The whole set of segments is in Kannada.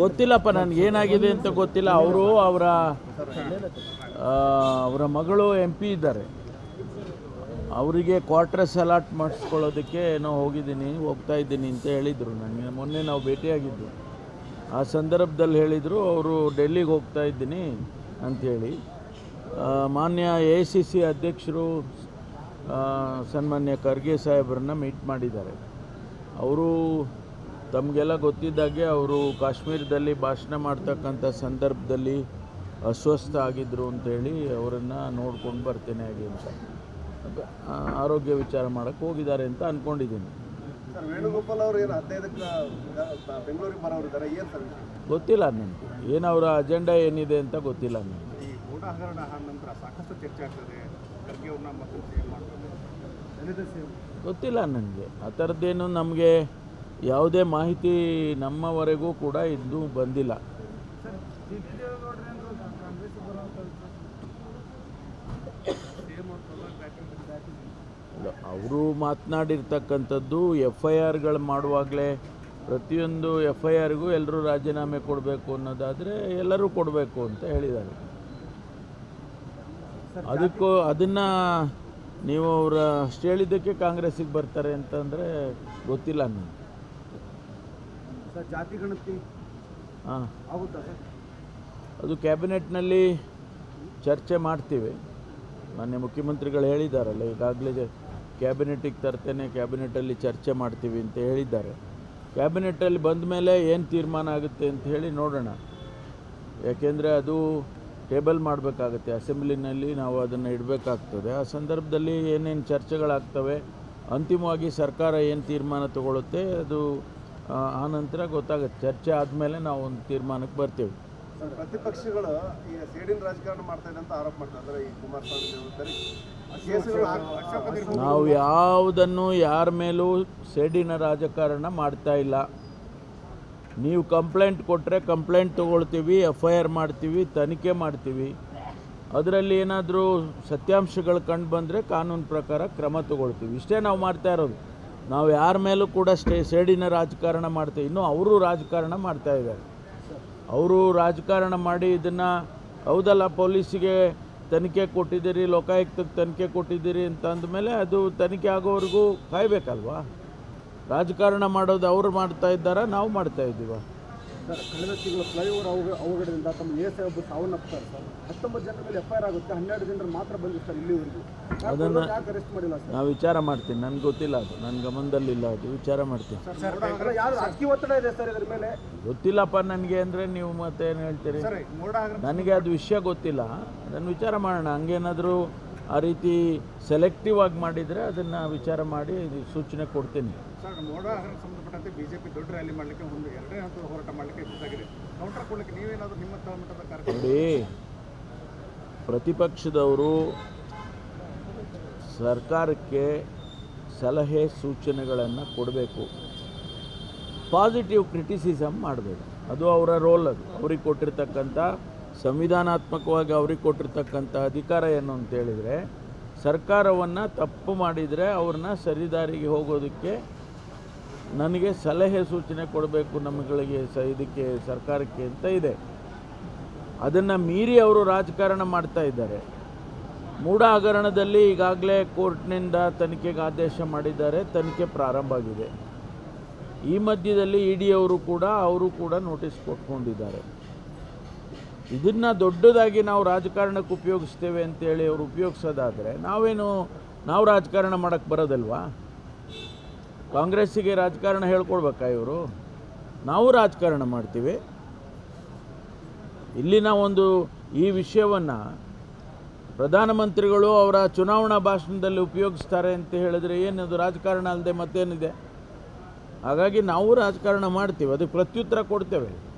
ಗೊತ್ತಿಲ್ಲಪ್ಪ ನನಗೇನಾಗಿದೆ ಅಂತ ಗೊತ್ತಿಲ್ಲ. ಅವರು ಅವರ ಮಗಳು MP ಇದ್ದಾರೆ, ಅವರಿಗೆ ಕ್ವಾರ್ಟರ್ಸ್ ಅಲಾಟ್ ಮಾಡಿಸ್ಕೊಳ್ಳೋದಕ್ಕೆ ಏನೋ ಹೋಗ್ತಾ ಇದ್ದೀನಿ ಅಂತ ಹೇಳಿದರು ನನಗೆ. ಮೊನ್ನೆ ನಾವು ಭೇಟಿಯಾಗಿದ್ದು, ಆ ಸಂದರ್ಭದಲ್ಲಿ ಹೇಳಿದರು ಅವರು ಡೆಲ್ಲಿಗೆ ಹೋಗ್ತಾ ಇದ್ದೀನಿ ಅಂಥೇಳಿ. ಮಾನ್ಯ AICC ಅಧ್ಯಕ್ಷರು ಸನ್ಮಾನ್ಯ ಖರ್ಗೆ ಸಾಹೇಬ್ರನ್ನ ಮೀಟ್ ಮಾಡಿದ್ದಾರೆ. ಅವರು ತಮಗೆಲ್ಲ ಗೊತ್ತಿದ್ದಾಗೆ ಅವರು ಕಾಶ್ಮೀರದಲ್ಲಿ ಭಾಷಣ ಮಾಡ್ತಕ್ಕಂಥ ಸಂದರ್ಭದಲ್ಲಿ ಅಸ್ವಸ್ಥ ಆಗಿದ್ದರು ಅಂತೇಳಿ ಅವರನ್ನು ನೋಡ್ಕೊಂಡು ಬರ್ತೇನೆ ಹಾಗೆ ಅಂತ ಆರೋಗ್ಯ ವಿಚಾರ ಮಾಡೋಕ್ಕೆ ಹೋಗಿದ್ದಾರೆ ಅಂತ ಅಂದ್ಕೊಂಡಿದ್ದೀನಿ. ವೇಣುಗೋಪಾಲ್ ಅವರು ಏನು 15ಕ್ಕೆ ಬೆಂಗಳೂರಿಗೆ ಬರೋರಿದ್ದಾರೆ, ಏನು ಸರ್ ಗೊತ್ತಿಲ್ಲ ನನಗೆ, ಏನು ಅವರ ಅಜೆಂಡಾ ಏನಿದೆ ಅಂತ ಗೊತ್ತಿಲ್ಲ ನನಗೆ. ಈ ಗೂಢ ಹಗರಣ ನಂತರ ಸಾಕಷ್ಟು ಚರ್ಚೆ ಆಗ್ತದೆ, ಖರ್ಗೆ ಅವ್ರನ್ನ ಮತ್ತೆ ಸೇವ್ ಮಾಡ್ತಾರೆ, ಗೊತ್ತಿಲ್ಲ ನನಗೆ. ಆ ಥರದ್ದೇನು ನಮಗೆ ಯಾವುದೇ ಮಾಹಿತಿ ನಮ್ಮವರೆಗೂ ಕೂಡ ಇನ್ನೂ ಬಂದಿಲ್ಲ. ಅವರು ಮಾತನಾಡಿರ್ತಕ್ಕಂಥದ್ದು FIRಗಳು ಮಾಡುವಾಗಲೇ ಪ್ರತಿಯೊಂದು FIRಗೂ ಎಲ್ಲರೂ ರಾಜೀನಾಮೆ ಕೊಡಬೇಕು ಅನ್ನೋದಾದರೆ ಎಲ್ಲರೂ ಕೊಡಬೇಕು ಅಂತ ಹೇಳಿದ್ದಾರೆ. ಅದನ್ನು ನೀವು ಅವರ ಅಷ್ಟು ಹೇಳಿದ್ದಕ್ಕೆ ಕಾಂಗ್ರೆಸ್ಸಿಗೆ ಬರ್ತಾರೆ ಅಂತಂದರೆ ಗೊತ್ತಿಲ್ಲ ನನಗೆ. ಜಾತಿ ಗಣತಿ ಹಾಂ, ಆಗುತ್ತಾ ಸರ್? ಅದು ಕ್ಯಾಬಿನೆಟ್ನಲ್ಲಿ ಚರ್ಚೆ ಮಾಡ್ತೀವಿ. ಮಾನ್ಯ ಮುಖ್ಯಮಂತ್ರಿಗಳು ಹೇಳಿದ್ದಾರಲ್ಲ, ಈಗಾಗಲೇ ಕ್ಯಾಬಿನೆಟ್ಟಿಗೆ ತರ್ತೇನೆ, ಕ್ಯಾಬಿನೆಟ್ಟಲ್ಲಿ ಚರ್ಚೆ ಮಾಡ್ತೀವಿ ಅಂತ ಹೇಳಿದ್ದಾರೆ. ಕ್ಯಾಬಿನೆಟ್ಟಲ್ಲಿ ಬಂದ ಮೇಲೆ ಏನು ತೀರ್ಮಾನ ಆಗುತ್ತೆ ಅಂತ ಹೇಳಿ ನೋಡೋಣ. ಯಾಕೆಂದರೆ ಅದು ಟೇಬಲ್ ಮಾಡಬೇಕಾಗತ್ತೆ, ಅಸೆಂಬ್ಲಿನಲ್ಲಿ ನಾವು ಅದನ್ನು ಇಡಬೇಕಾಗ್ತದೆ. ಆ ಸಂದರ್ಭದಲ್ಲಿ ಏನೇನು ಚರ್ಚೆಗಳಾಗ್ತವೆ, ಅಂತಿಮವಾಗಿ ಸರ್ಕಾರ ಏನು ತೀರ್ಮಾನ ತಗೊಳ್ಳುತ್ತೆ ಅದು ಆ ನಂತರ ಗೊತ್ತಾಗುತ್ತೆ. ಚರ್ಚೆ ಆದಮೇಲೆ ನಾವು ಒಂದು ತೀರ್ಮಾನಕ್ಕೆ ಬರ್ತೀವಿ. ಪ್ರತಿಪಕ್ಷಗಳು ಈಗ ಸೇಡಿನ ರಾಜಕಾರಣ ಮಾಡ್ತಾ ಇದೆ ಅಂತ ಆರೋಪ ಮಾಡ್ತಾರೆ. ಈ ಕುಮಾರಸ್ವಾಮಿ ನಾವು ಯಾವುದನ್ನು ಯಾರ ಮೇಲೂ ಸೇಡಿನ ರಾಜಕಾರಣ ಮಾಡ್ತಾ ಇಲ್ಲ. ನೀವು ಕಂಪ್ಲೇಂಟ್ ಕೊಟ್ಟರೆ ಕಂಪ್ಲೇಂಟ್ ತೊಗೊಳ್ತೀವಿ, FIR ಮಾಡ್ತೀವಿ, ತನಿಖೆ ಮಾಡ್ತೀವಿ. ಅದರಲ್ಲಿ ಏನಾದರೂ ಸತ್ಯಾಂಶಗಳು ಕಂಡು ಬಂದರೆ ಕಾನೂನು ಪ್ರಕಾರ ಕ್ರಮ ತಗೊಳ್ತೀವಿ. ಇಷ್ಟೇ ನಾವು ಮಾಡ್ತಾ ಇರೋದು. ನಾವು ಯಾರ ಮೇಲೂ ಕೂಡ ಸೇಡಿನ ರಾಜಕಾರಣ ಮಾಡ್ತೀವಿ. ಇನ್ನೂ ಅವರು ರಾಜಕಾರಣ ಮಾಡ್ತಾ ಇದ್ದಾರೆ. ಅವರು ರಾಜಕಾರಣ ಮಾಡಿ ಇದನ್ನು ಹೌದಲ್ಲ ಪೊಲೀಸಿಗೆ ತನಿಖೆ ಕೊಟ್ಟಿದ್ದೀರಿ, ಲೋಕಾಯುಕ್ತಕ್ಕೆ ತನಿಖೆ ಕೊಟ್ಟಿದ್ದೀರಿ ಅಂತ ಅಂದಮೇಲೆ ಅದು ತನಿಖೆ ಆಗೋವರೆಗೂ ಕಾಯಬೇಕಲ್ವಾ? ರಾಜಕಾರಣ ಮಾಡೋದು ಅವರು ಮಾಡ್ತಾ ಇದ್ದಾರಾ, ನಾವು ಮಾಡ್ತಾ ಇದ್ದೀವ? ಸರ್, ಕಳೆದ ತಿಂಗಳು ಫ್ಲೈಓವರ್ ಅವಘಡದಿಂದ ತಮ್ಮ ASI ಒಬ್ಬರು ಸಾವನ್ನಪ್ತಾರೆ ಸರ್. 19 ಜನರ ಮೇಲೆ FIR ಆಗುತ್ತೆ, 12 ಜನರು ಮಾತ್ರ ಬಂದಿದೆ ಸರ್ ಇಲ್ಲಿವರೆಗೂ. ಅದನ್ನು ಯಾಕೆ ಅರೆಸ್ಟ್ ಮಾಡಿಲ್ಲ ಸರ್? ನಾವು ವಿಚಾರ ಮಾಡ್ತೀನಿ, ನನಗೆ ಗೊತ್ತಿಲ್ಲ, ಅದು ನನ್ನ ಗಮನದಲ್ಲಿಲ್ಲ, ಅದು ವಿಚಾರ ಮಾಡ್ತೀನಿ. ಯಾರು ರಾಜಕೀಯ ಒತ್ತಡ ಇದೆ ಸರ್ ಇದರ ಮೇಲೆ? ಗೊತ್ತಿಲ್ಲಪ್ಪ ನನಗೆ ಅಂದರೆ ನೀವು ಮತ್ತೆ ಏನು ಹೇಳ್ತೀರಿ? ನನಗೆ ಅದು ವಿಷಯ ಗೊತ್ತಿಲ್ಲ, ಅದನ್ನು ವಿಚಾರ ಮಾಡೋಣ. ಹಂಗೇನಾದರೂ ಆ ರೀತಿ ಸೆಲೆಕ್ಟಿವ್ ಆಗಿ ಮಾಡಿದರೆ ಅದನ್ನು ವಿಚಾರ ಮಾಡಿ ಸೂಚನೆ ಕೊಡ್ತೀನಿ. ಸರ್, ಮೋಡ ಹಗರಣ ಸಂಬಂಧಪಟ್ಟಂತೆ BJP ದೊಡ್ಡ ರ್ಯಾಲಿ ಮಾಡಲಿಕ್ಕೆ ಒಂದು 2ನೇ ಹಂತದ ಹೋರಾಟ ಮಾಡಲಿಕ್ಕೆ ಮುಂದಾಗಿದೆ. ಕೌಂಟರ್ ಕೊಡಲಿಕ್ಕೆ ನೀವೇನಾದರೂ ನಿಮ್ಮ ಮಟ್ಟದ ಕಾರ್ಯಕ್ರಮ? ನೋಡಿ, ಪ್ರತಿಪಕ್ಷದವರು ಸರ್ಕಾರಕ್ಕೆ ಸಲಹೆ ಸೂಚನೆಗಳನ್ನು ಕೊಡಬೇಕು, ಪಾಸಿಟಿವ್ ಕ್ರಿಟಿಸಿಸಮ್ ಮಾಡಬೇಕು. ಅದು ಅವರ ರೋಲ್. ಅದು ಅವ್ರಿಗೆ ಕೊಟ್ಟಿರ್ತಕ್ಕಂಥ ಸಂವಿಧಾನಾತ್ಮಕವಾಗಿ ಅವ್ರಿಗೆ ಕೊಟ್ಟಿರ್ತಕ್ಕಂಥ ಅಧಿಕಾರ ಏನು ಅಂತೇಳಿದರೆ, ಸರ್ಕಾರವನ್ನು ತಪ್ಪು ಮಾಡಿದರೆ ಅವ್ರನ್ನ ಸರಿದಾರಿಗೆ ಹೋಗೋದಕ್ಕೆ ನನಗೆ ಸಲಹೆ ಸೂಚನೆ ಕೊಡಬೇಕು ನಮ್ಮಗಳಿಗೆ ಇದಕ್ಕೆ ಸರ್ಕಾರಕ್ಕೆ ಅಂತ ಇದೆ. ಅದನ್ನು ಮೀರಿ ಅವರು ರಾಜಕಾರಣ ಮಾಡ್ತಾ ಇದ್ದಾರೆ. ಮೂಢ ಹಗರಣದಲ್ಲಿ ಈಗಾಗಲೇ ಕೋರ್ಟ್ನಿಂದ ತನಿಖೆಗೆ ಆದೇಶ ಮಾಡಿದ್ದಾರೆ, ತನಿಖೆ ಪ್ರಾರಂಭ ಆಗಿದೆ. ಈ ಮಧ್ಯದಲ್ಲಿ ED ಅವರು ಕೂಡ ನೋಟಿಸ್ ಕೊಟ್ಕೊಂಡಿದ್ದಾರೆ. ಇದನ್ನು ದೊಡ್ಡದಾಗಿ ನಾವು ರಾಜಕಾರಣಕ್ಕೆ ಉಪಯೋಗಿಸ್ತೇವೆ ಅಂತೇಳಿ ಅವರು ಉಪಯೋಗಿಸೋದಾದರೆ ನಾವು ರಾಜಕಾರಣ ಮಾಡೋಕ್ಕೆ ಬರೋದಲ್ವಾ? ಕಾಂಗ್ರೆಸ್ಸಿಗೆ ರಾಜಕಾರಣ ಹೇಳ್ಕೊಡ್ಬೇಕಾ ಇವರು? ನಾವು ರಾಜಕಾರಣ ಮಾಡ್ತೀವಿ. ಇಲ್ಲಿನ ಈ ವಿಷಯವನ್ನು ಪ್ರಧಾನಮಂತ್ರಿಗಳು ಅವರ ಚುನಾವಣಾ ಭಾಷಣದಲ್ಲಿ ಉಪಯೋಗಿಸ್ತಾರೆ ಅಂತ ಹೇಳಿದ್ರೆ ಏನದು ರಾಜಕಾರಣ ಅಲ್ಲದೆ ಮತ್ತೇನಿದೆ? ಹಾಗಾಗಿ ನಾವು ರಾಜಕಾರಣ ಮಾಡ್ತೀವಿ, ಅದಕ್ಕೆ ಪ್ರತ್ಯುತ್ತರ ಕೊಡ್ತೇವೆ.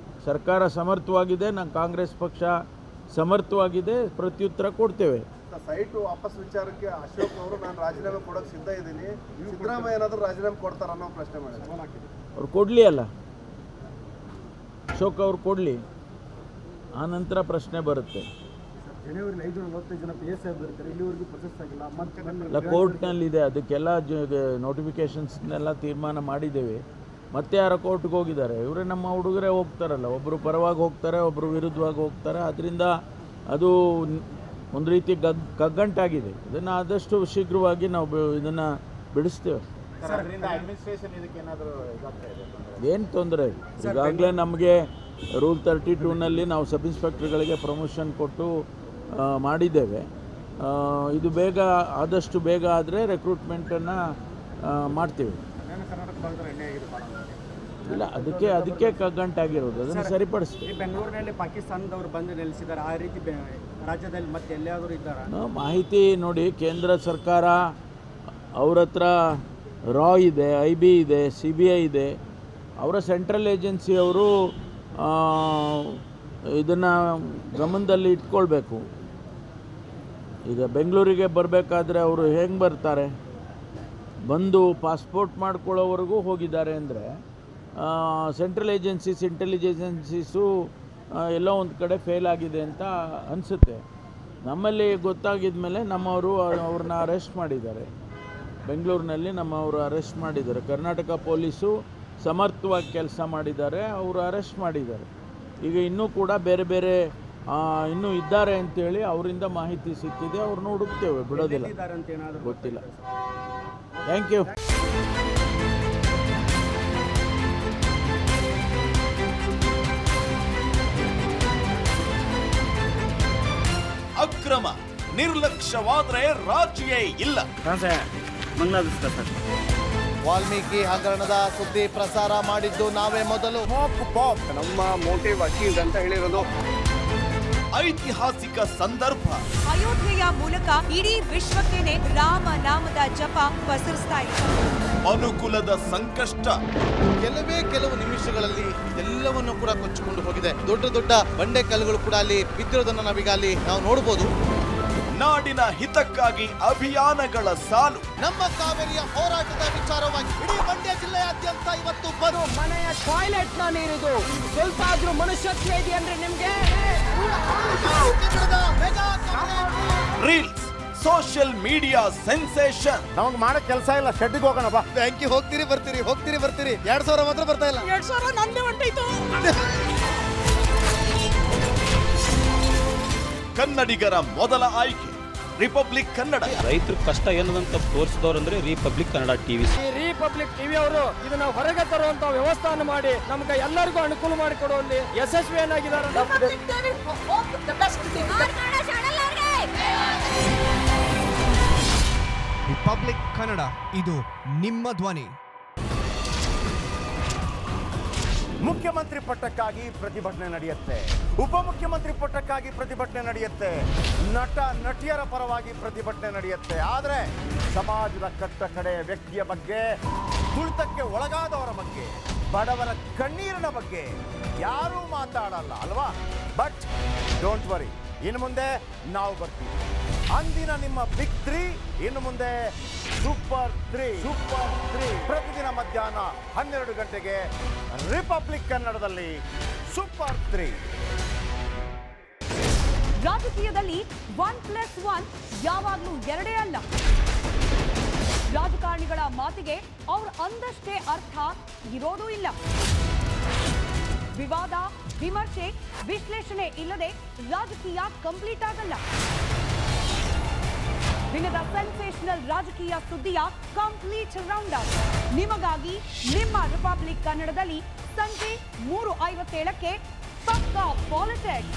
ಸರ್ಕಾರ ಸಮರ್ಥವಾಗಿದೆ, ನಮ್ಮ ಕಾಂಗ್ರೆಸ್ ಪಕ್ಷ ಸಮರ್ಥವಾಗಿದೆ, ಪ್ರತ್ಯುತ್ತರ ಕೊಡ್ತೇವೆ. ಸೈಟು ವಾಪಸ್ ವಿಚಾರಕ್ಕೆ ಅಶೋಕ್ ಅವರು ನಾನು ರಾಜೀನಾಮೆ ಕೊಡೋಕೆ ಸಿದ್ಧ ಇದ್ದೀನಿ, ಸಿದ್ದರಾಮಯ್ಯ ಏನಾದರೂ ರಾಜೀನಾಮೆ ಕೊಡ್ತಾರ ಅನ್ನೋ ಪ್ರಶ್ನೆ ಮಾಡಿದ್ರು. ಅವ್ರು ಕೊಡಲಿ ಅಲ್ಲ, ಅಶೋಕ್ ಅವ್ರು ಕೊಡಲಿ, ಆ ನಂತರ ಪ್ರಶ್ನೆ ಬರುತ್ತೆ. ಜನವರಿ 545 ಜನ PSI ಬರ್ತಾರೆ, ಇಲ್ಲಿವರೆಗೂ ಪ್ರೊಸೆಸ್ ಆಗಿಲ್ಲ. ಕೋರ್ಟ್ನಲ್ಲಿದೆ, ಅದಕ್ಕೆಲ್ಲ ನೋಟಿಫಿಕೇಶನ್ಸ್ನೆಲ್ಲ ತೀರ್ಮಾನ ಮಾಡಿದ್ದೇವೆ. ಮತ್ತೆ ಯಾರೋ ಕೋರ್ಟ್ಗೆ ಹೋಗಿದ್ದಾರೆ. ಇವರೇ ನಮ್ಮ ಹುಡುಗರೇ ಹೋಗ್ತಾರಲ್ಲ, ಒಬ್ಬರು ಪರವಾಗಿ ಹೋಗ್ತಾರೆ, ಒಬ್ಬರು ವಿರುದ್ಧವಾಗಿ ಹೋಗ್ತಾರೆ. ಅದರಿಂದ ಅದು ಒಂದು ರೀತಿ ಕಗ್ಗಂಟಾಗಿದೆ. ಇದನ್ನು ಆದಷ್ಟು ಶೀಘ್ರವಾಗಿ ನಾವು ಇದನ್ನು ಬಿಡಿಸ್ತೇವೆ. ಏನು ತೊಂದರೆ ಇಲ್ಲ. ಈಗಾಗಲೇ ನಮಗೆ ರೂಲ್ 32ನಲ್ಲಿ ನಾವು ಸಬ್ ಇನ್ಸ್ಪೆಕ್ಟರ್ಗಳಿಗೆ ಪ್ರಮೋಷನ್ ಕೊಟ್ಟು ಮಾಡಿದ್ದೇವೆ. ಇದು ಆದಷ್ಟು ಬೇಗ ಆದರೆ ರೆಕ್ರೂಟ್ಮೆಂಟನ್ನು ಮಾಡ್ತೀವಿ. ಇಲ್ಲ, ಅದಕ್ಕೆ ಕಗ್ಗಂಟಾಗಿರೋದು. ಅದನ್ನು ಸರಿಪಡಿಸ್ತೀವಿ. ಬೆಂಗಳೂರಿನಲ್ಲಿ ಪಾಕಿಸ್ತಾನದವರು ಬಂದು ನೆಲೆಸಿದ್ದಾರೆ. ಆ ರೀತಿ ರಾಜ್ಯದಲ್ಲಿ ಮತ್ತೆ ಎಲ್ಲಿಯಾದರೂ ಇದ್ದಾರೆ? ಮಾಹಿತಿ ನೋಡಿ, ಕೇಂದ್ರ ಸರ್ಕಾರ ಅವ್ರ ಹತ್ರ ರಾ ಇದೆ, IB ಇದೆ, CBI ಇದೆ. ಅವರ ಸೆಂಟ್ರಲ್ ಏಜೆನ್ಸಿಯವರು ಇದನ್ನು ಗಮನದಲ್ಲಿ ಇಟ್ಕೊಳ್ಬೇಕು. ಈಗ ಬೆಂಗಳೂರಿಗೆ ಬರಬೇಕಾದ್ರೆ ಅವರು ಹೆಂಗೆ ಬರ್ತಾರೆ? ಬಂದು ಪಾಸ್ಪೋರ್ಟ್ ಮಾಡ್ಕೊಳ್ಳೋವರೆಗೂ ಹೋಗಿದ್ದಾರೆ ಅಂದರೆ ಸೆಂಟ್ರಲ್ ಏಜೆನ್ಸೀಸ್, ಇಂಟೆಲಿಜೆನ್ಸ್ ಏಜೆನ್ಸೀಸು ಎಲ್ಲೋ ಒಂದು ಕಡೆ ಫೇಲ್ ಆಗಿದೆ ಅಂತ ಅನಿಸುತ್ತೆ. ನಮ್ಮಲ್ಲಿ ಗೊತ್ತಾಗಿದ ಮೇಲೆ ನಮ್ಮವರು ಅವ್ರನ್ನ ಅರೆಸ್ಟ್ ಮಾಡಿದ್ದಾರೆ. ಬೆಂಗಳೂರಿನಲ್ಲಿ ನಮ್ಮವರು ಅರೆಸ್ಟ್ ಮಾಡಿದ್ದಾರೆ. ಕರ್ನಾಟಕ ಪೊಲೀಸು ಸಮರ್ಥವಾಗಿ ಕೆಲಸ ಮಾಡಿದ್ದಾರೆ, ಅವರು ಅರೆಸ್ಟ್ ಮಾಡಿದ್ದಾರೆ. ಈಗ ಇನ್ನೂ ಕೂಡ ಬೇರೆ ಬೇರೆ ಇನ್ನೂ ಇದ್ದಾರೆ ಅಂತೇಳಿ ಅವರಿಂದ ಮಾಹಿತಿ ಸಿಕ್ಕಿದೆ. ಅವ್ರನ್ನ ಹುಡುಕ್ತೇವೆ, ಬಿಡೋದಿಲ್ಲ. ಗೊತ್ತಿಲ್ಲ. Thank you. ಅಕ್ರಮ ನಿರ್ಲಕ್ಷ್ಯವಾದ್ರೆ ರಾಜಿಯೇ ಇಲ್ಲ. ವಾಲ್ಮೀಕಿ ಹಗರಣದ ಸುದ್ದಿ ಪ್ರಸಾರ ಮಾಡಿದ್ದು ನಾವೇ ಮೊದಲು. ನಮ್ಮ ಮೋಟಿವ್ ಅಚೀವ್ಡ್ ಅಂತ ಹೇಳಿರೋದು. ಐತಿಹಾಸಿಕ ಸಂದರ್ಭ. ಅಯೋಧ್ಯೆಯ ಮೂಲಕ ಇಡೀ ವಿಶ್ವಕ್ಕೇನೆ ರಾಮ ನಾಮದ ಜಪ ಪಸರಿಸ್ತಾ ಇದೆ. ಅನುಕೂಲದ ಸಂಕಷ್ಟ. ಕೆಲವು ನಿಮಿಷಗಳಲ್ಲಿ ಎಲ್ಲವನ್ನು ಕೂಡ ಕೊಚ್ಚಿಕೊಂಡು ಹೋಗಿದೆ. ದೊಡ್ಡ ದೊಡ್ಡ ಬಂಡೆ ಕಲ್ಲುಗಳು ಕೂಡ ಅಲ್ಲಿ ಬಿದ್ದಿರೋದನ್ನ ನಾವೀಗ ಅಲ್ಲಿ ನಾವು ನೋಡಬಹುದು. ನಾಡಿನ ಹಿತಕ್ಕಾಗಿ ಅಭಿಯಾನಗಳ ಸಾಲು. ನಮ್ಮ ಕಾವೇರಿಯ ಹೋರಾಟದ ವಿಚಾರವಾಗಿ ಇಡೀ ಮಂಡ್ಯ ಜಿಲ್ಲೆಯಾದ್ಯಂತ ಇವತ್ತು ಬರು ಮನೆಯ ಟಾಯ್ಲೆಟ್ ನ ನೀರಿದು ಸ್ವಲ್ಪ ಆದ್ರೂ ಮನುಷ್ಯತ್ವ ಇದೆ ಅಂದ್ರೆ ನಿಮ್ಗೆ. Reels, social media sensation. ನಮಗೆ ಮಾಡೋ ಕೆಲಸ ಇಲ್ಲ, ಶೆಡ್ಡಿಗೆ ಹೋಗೋಣ ಬಾ. ಬ್ಯಾಂಕಿಗೆ ಹೋಗ್ತೀರಿ ಬರ್ತೀರಿ 2000 ಮಾತ್ರ ಬರ್ತಾ ಇಲ್ಲ. 2000 ನಂದೇ ಹೊಂಟೈತು. ಕನ್ನಡಿಗರ ಮೊದಲ ಆಯ್ಕೆ ರಿಪಬ್ಲಿಕ್ ಕನ್ನಡ. ರೈತರ ಕಷ್ಟ ಏನದಂತ ತೋರಿಸಿದವ್ರಂದ್ರೆ ರಿಪಬ್ಲಿಕ್ ಕನ್ನಡ ಟಿವಿ. ಈ ರಿಪಬ್ಲಿಕ್ ಟಿವಿ ಅವರು ಇದನ್ನ ಹೊರಗೆ ತರುವಂತ ವ್ಯವಸ್ಥೆಯನ್ನು ಮಾಡಿ ನಮ್ಗೆ ಎಲ್ಲರಿಗೂ ಅನುಕೂಲ ಮಾಡಿಕೊಡುವಲ್ಲಿ ಯಶಸ್ವಿಯನ್ನಾಗಿದ್ದಾರೆ. ರಿಪಬ್ಲಿಕ್ ಕನ್ನಡ, ಇದು ನಿಮ್ಮ ಧ್ವನಿ. ಮುಖ್ಯಮಂತ್ರಿ ಪಟ್ಟಕ್ಕಾಗಿ ಪ್ರತಿಭಟನೆ ನಡೆಯುತ್ತೆ, ಉಪಮುಖ್ಯಮಂತ್ರಿ ಪಟ್ಟಕ್ಕಾಗಿ ಪ್ರತಿಭಟನೆ ನಡೆಯುತ್ತೆ, ನಟ ನಟಿಯರ ಪರವಾಗಿ ಪ್ರತಿಭಟನೆ ನಡೆಯುತ್ತೆ. ಆದರೆ ಸಮಾಜದ ಕಟ್ಟ ಕಡೆಯ ವ್ಯಕ್ತಿಯ ಬಗ್ಗೆ, ತುಳಿತಕ್ಕೆ ಒಳಗಾದವರ ಬಗ್ಗೆ, ಬಡವರ ಕಣ್ಣೀರಿನ ಬಗ್ಗೆ ಯಾರೂ ಮಾತಾಡಲ್ಲ ಅಲ್ವಾ? ಬಟ್ ಡೋಂಟ್ ವರಿ, ಇನ್ನು ಮುಂದೆ ನಾವು ಬರ್ತೀವಿ. ಅಂದಿನ ನಿಮ್ಮ ಬಿಗ್ 3 ಇನ್ನು ಮುಂದೆ ಸೂಪರ್ 3 ಪ್ರತಿದಿನ ಮಧ್ಯಾಹ್ನ 12 ಗಂಟೆಗೆ ರಿಪಬ್ಲಿಕ್ ಕನ್ನಡದಲ್ಲಿ ಸೂಪರ್ 3. ರಾಜಕೀಯದಲ್ಲಿ 1+1 ಯಾವಾಗ್ಲೂ 2 ಅಲ್ಲ. ರಾಜಕಾರಣಿಗಳ ಮಾತಿಗೆ ಅವ್ರ ಅಂದಷ್ಟೇ ಅರ್ಥ ಇರೋದೂ ಇಲ್ಲ. ವಿವಾದ, ವಿಮರ್ಶೆ, ವಿಶ್ಲೇಷಣೆ ಇಲ್ಲದೆ ರಾಜಕೀಯ ಕಂಪ್ಲೀಟ್ ಆಗಲ್ಲ. ದಿನದ ಸೆನ್ಸೇಷನಲ್ ರಾಜಕೀಯ ಸುದ್ದಿಯ ಕಂಪ್ಲೀಟ್ ರೌಂಡ್ ಅಪ್ ನಿಮಗಾಗಿ ನಿಮ್ಮ ರಿಪಬ್ಲಿಕ್ ಕನ್ನಡದಲ್ಲಿ ಸಂಜೆ 3:57ಕ್ಕೆ ಪಕ್ಕಾ ಪಾಲಿಟಿಕ್ಸ್.